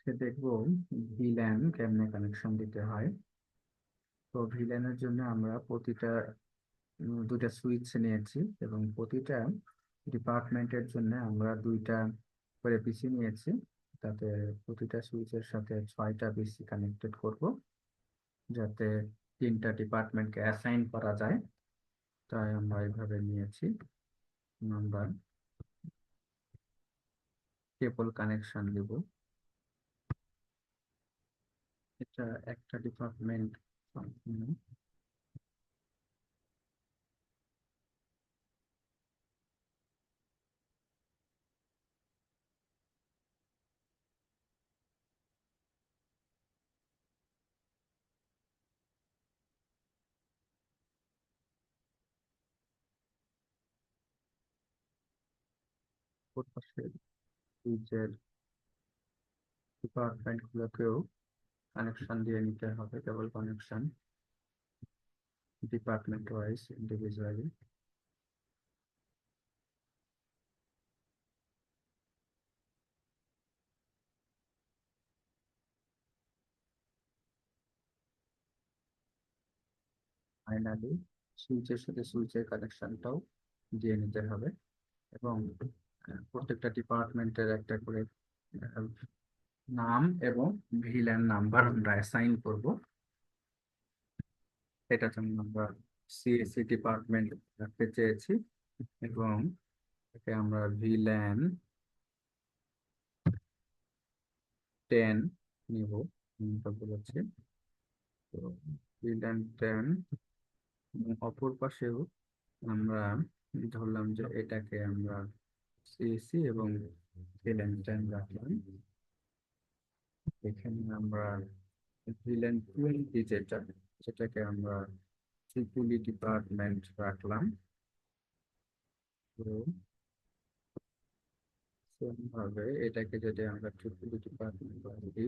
আজকে দেখবো ভিল্যান কেমনে কানেকশন দিতে হয়। তো ভিল্যানের জন্য আমরা প্রতিটা দুইটা সুইচ নিয়েছি এবং প্রতিটা ডিপার্টমেন্টের জন্য আমরা দুইটা করে পিসি নিয়েছি। তাতে প্রতিটা সুইচের সাথে 6টা পিসি কানেক্টেড করব, যাতে তিনটা ডিপার্টমেন্টকে অ্যাসাইন করা যায়। তাই আমরা এইভাবে নিয়েছি। আমরা কেবল কানেকশন দিব। এটা একটা ডিপার্টমেন্ট। সুইচের ডিপার্টমেন্ট গুলোকেও কানেকশন দিয়ে নিতে হবে, কেবল connection department wise individually. Finally সুইচের সাথে সুইচের কানেকশনটাও দিয়ে নিতে হবে এবং প্রত্যেকটা ডিপার্টমেন্টের একটা করে আহ, নাম এবং ভিল্যান নাম্বার আমরা অ্যাসাইন করব। এটা জন্য আমরা সিএসসি ডিপার্টমেন্ট রাখতে চেয়েছি এবং একে আমরা ভিল্যান 10 নিব, এটা বলেছি। তো ভিল্যান 10 অপর পাশেও আমরা ধরলাম যে এটাকে আমরা সিএসসি এবং ভিলেন 10 রাখলাম। এখানে আমরা ভিলেন 20 যেটাকে আমরা ট্রিপুলি ডিপার্টমেন্ট রাখলাম। তো সেম ভাবে এটাকে যদি আমরা ট্রিপুলি ডিপার্টমেন্ট রাখি,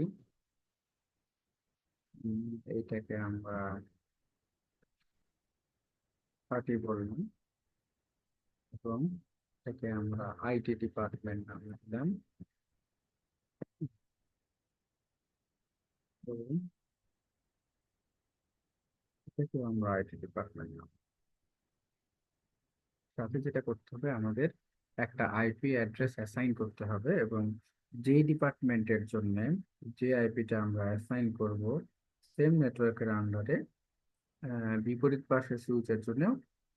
এইটাকে আমরা 30 বললাম এবং এটাকে আমরা আইটি ডিপার্টমেন্ট নাম দিলাম। তো এটাকে আমরা আইটি ডিপার্টমেন্ট নাম। সাথে যেটা করতে হবে, আমাদের একটা আইপি অ্যাড্রেস অ্যাসাইন করতে হবে এবং যে ডিপার্টমেন্টের জন্য যে আইপিটা আমরা অ্যাসাইন করব, সেম নেটওয়ার্কের আন্ডারে বিপরীত পাশের সুইচের জন্য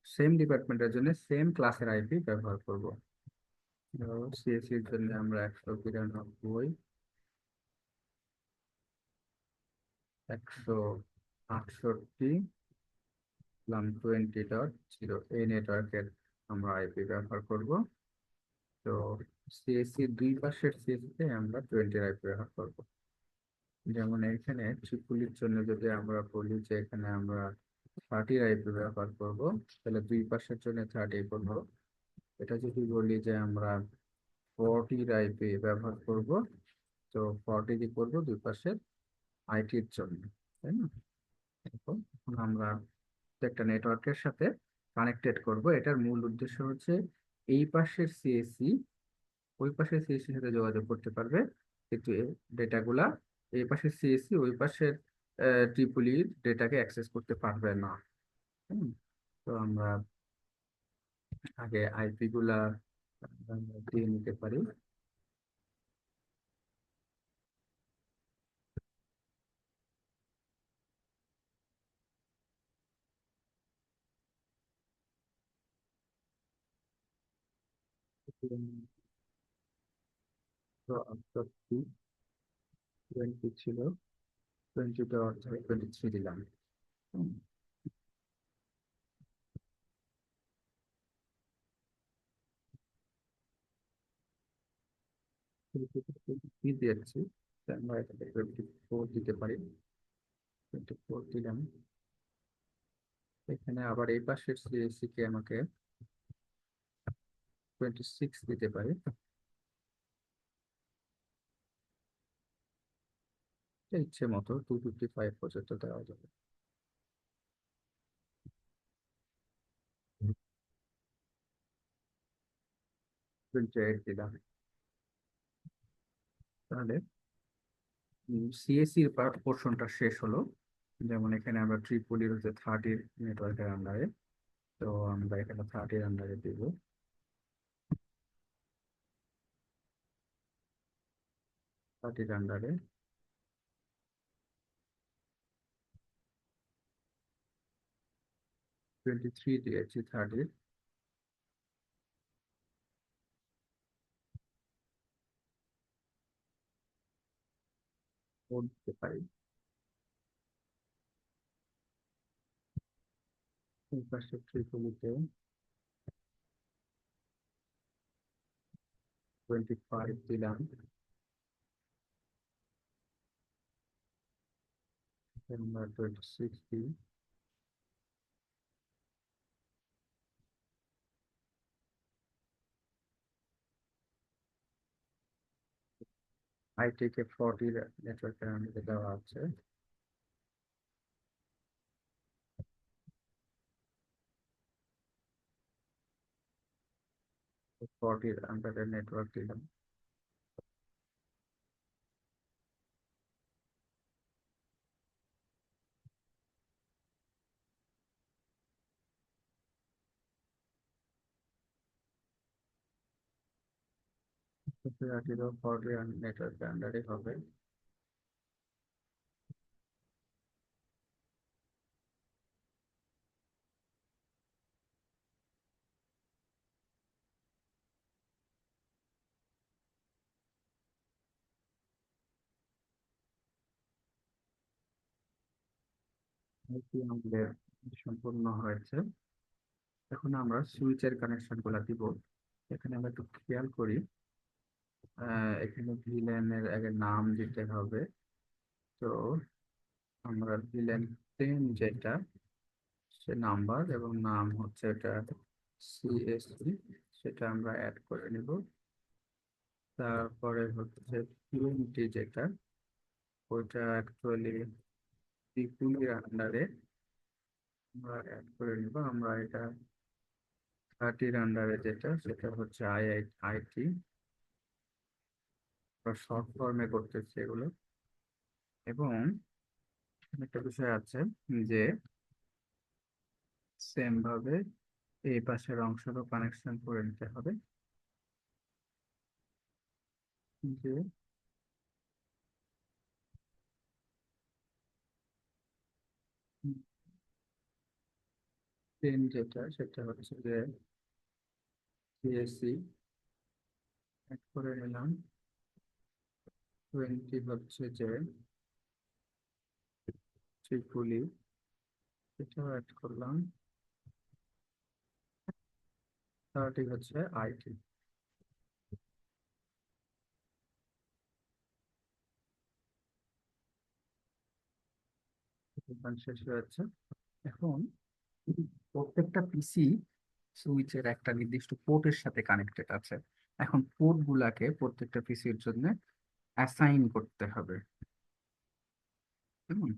সেম ডিপার্টমেন্টের জন্য সেম ক্লাসের আইপি ব্যবহার করব। ধরো সিএসসির জন্য আমরা 192.168 20.0 এই নেটওয়ার্কের আমরা আইপি ব্যবহার করব। তো সিএসসি দুই পাশের সিএসসি আমরা 20 আইপি ব্যবহার করব। যেমন এখানে ট্রিপুলির জন্য যদি আমরা বলি যে এখানে আমরা 30 আইপি ব্যবহার করব, তাহলে দুই পাশের জন্য 30 করবো। এটা যদি বলি যে আমরা 40 আইপি ব্যবহার করব, তো 40 দিয়ে করবো দুই পাশের আইটির জন্য, তাই না? এখন এখন আমরা একটা নেটওয়ার্কের সাথে কানেক্টেড করব। এটার মূল উদ্দেশ্য হচ্ছে এই পাশের সিএসসি ওই পাশের সিএসসির সাথে যোগাযোগ করতে পারবে, কিন্তু ডেটাগুলা এই পাশের সিএসসি ওই পাশের ট্রিপলির ডেটাকে অ্যাক্সেস করতে পারবে না। হুম। তো আমরা আগে আইপি গুলা দিয়ে নিতে পারি। তো আপনার 20 ছিল, 20টা অর্থাৎ 23 দিলাম। হুম। কি দিয়েছি, আমরা এটাকে 24 দিতে পারি। 24 দিলাম। এখানে আবার এই পাশের সিএসসি কে আমাকে 26 দিতে পারি। ইচ্ছে মতো 255 পর্যন্ত দেওয়া যাবে। 28 দিলাম। তাহলে সিএসসির পোর্শনটা শেষ হলো। যেমন এখানে আমরা ট্রিপলির হচ্ছে 30 নেটওয়ার্কের আন্ডারে, তো আমরা এখানে 30 আন্ডারে দিব। 30 আন্ডারে 23 দিয়েছি 30। ফোর দিতে পারি। এই পাশে ট্রিপলিতে 25 দিলাম। আমরা 26 দিই। আইটি কে 40 নেটওয়ার্কের আন্ডারে দেওয়া আছে। 40 আন্ডারে নেটওয়ার্ক দিলাম। রাখিরও 40 নেটওয়ার্কের আন্ডারে হবে। আইটি আমাদের সম্পূর্ণ হয়েছে। এখন আমরা সুইচের কানেকশন গুলা দিব। এখানে আমরা একটু খেয়াল করি, এখানে ভিলেনের আগে নাম দিতে হবে। তো আমরা ভিলেন 10 যেটা, সে নাম্বার এবং নাম হচ্ছে এটা সিএসসি, সেটা আমরা অ্যাড করে নিব। তারপরে হচ্ছে 20 যেটা, ওইটা অ্যাকচুয়ালি ত্রিপুলির আন্ডারে আমরা অ্যাড করে নিব। আমরা এটা 30 আন্ডারে যেটা, সেটা হচ্ছে আইটি। আমরা শর্ট ফর্মে করতেছি এগুলো। এবং একটা বিষয় আছে যে সেম ভাবে এই পাশের অংশেরও কানেকশন করে নিতে হবে। যে 10 যেটা, সেটা হচ্ছে যে সিএসসি অ্যাড করে নিলাম। 20 হচ্ছে যে ত্রিপুলি, এটাও অ্যাড করলাম। 30 হচ্ছে আইটি। শেষ হয়ে যাচ্ছে। এখন প্রত্যেকটা পিসি সুইচের একটা নির্দিষ্ট পোর্টের সাথে কানেক্টেড আছে। এখন পোর্ট গুলাকে প্রত্যেকটা পিসির জন্য অ্যাসাইন করতে হবে। যেমন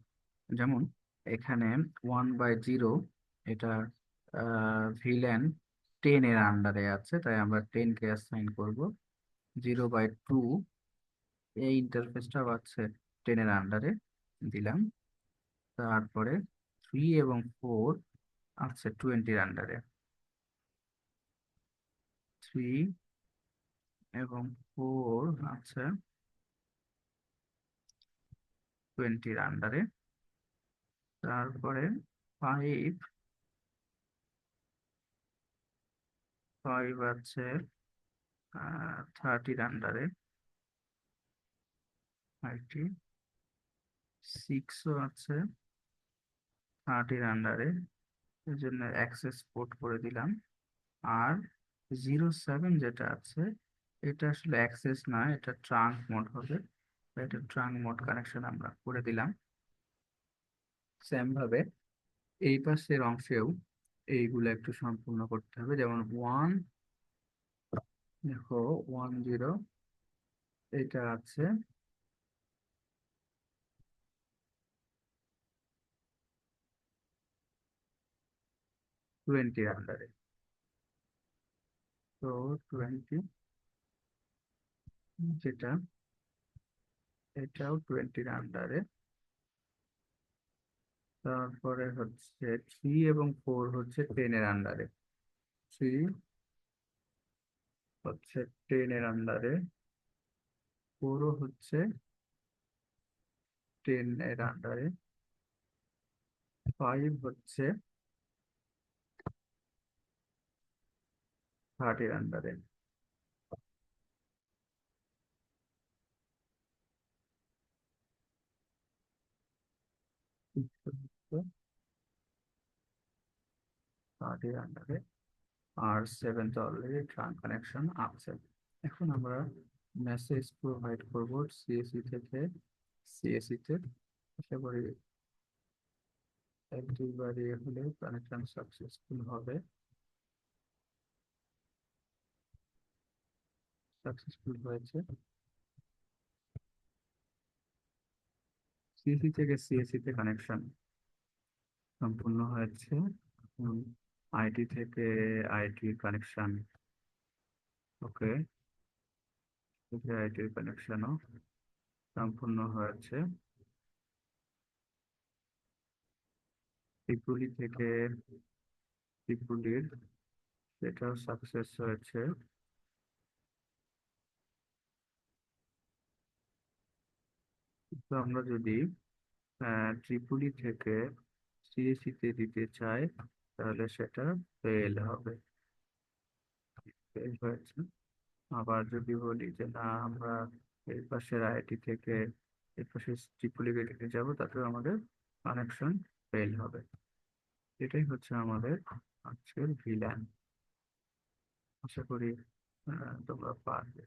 যেমন এখানে 1/0 এটা ভিলেন 10 এর আন্ডারে আছে, তাই আমরা 10 কে অ্যাসাইন করব। 0/2 এই ইন্টারফেসটা আছে 10 এর আন্ডারে, দিলাম। তারপরে 3 এবং 4 আছে 20 এর আন্ডারে। 3 এবং 4 আছে 20-র আন্ডারে। তারপরে 5 5 আছে 30-র আন্ডারে। 5টি 6ও আছে 30-র আন্ডারে, এই জন্য অ্যাক্সেস পোর্ট করে দিলাম। আর 07 যেটা আছে, এটা আসলে অ্যাক্সেস না, এটা ট্রাঙ্ক মোড হবে। এটা ট্রাঙ্ক মোড কানেকশন আমরা করে দিলাম। সেম ভাবে এই পাশের অংশেও এইগুলো একটু সম্পূর্ণ করতে হবে। যেমন 1, দেখো 10 এটা আছে 20-র আন্ডারে। তো 20 যেটা এটাও 20-র আন্ডারে। তারপরে হচ্ছে 3 এবং 4 হচ্ছে 10-এর আন্ডারে। 3 হচ্ছে 10-এর আন্ডারে, 4ও হচ্ছে 10-এর আন্ডারে, 5 হচ্ছে 30-এর আন্ডারে। থার্টির আন্ডারে। আর 7 তো অলরেডি ট্রাঙ্ক কানেকশন আছে। এখন আমরা মেসেজ প্রোভাইড করব সিএসি থেকে সিএসি তে। আশা করি 1-2 বারই হলে কানেকশন সাকসেসফুল হবে। সাকসেসফুল হয়েছে। সিএসি থেকে সিএসি তে কানেকশন সম্পূর্ণ হয়েছে। আইটি থেকে আইটি কানেকশন, ওকে, থেকে আইটির কানেকশনও সম্পূর্ণ হয়েছে। ত্রিপুলি থেকে ত্রিপুলির, সেটাও সাকসেস হয়েছে। তো আমরা যদি ত্রিপুলি থেকে সিএসি তে দিতে চাই, তাহলে সেটা ফেল হবে। ফেল হয়েছে। আবার যদি বলি যে না, আমরা এই পাশের আইআইটি থেকে এই পাশে ত্রিপুলি দিতে যাবো, তাতেও আমাদের কানেকশন ফেল হবে। এটাই হচ্ছে আমাদের আজকের ভিল্যান। আশা করি তোমরা পারবে।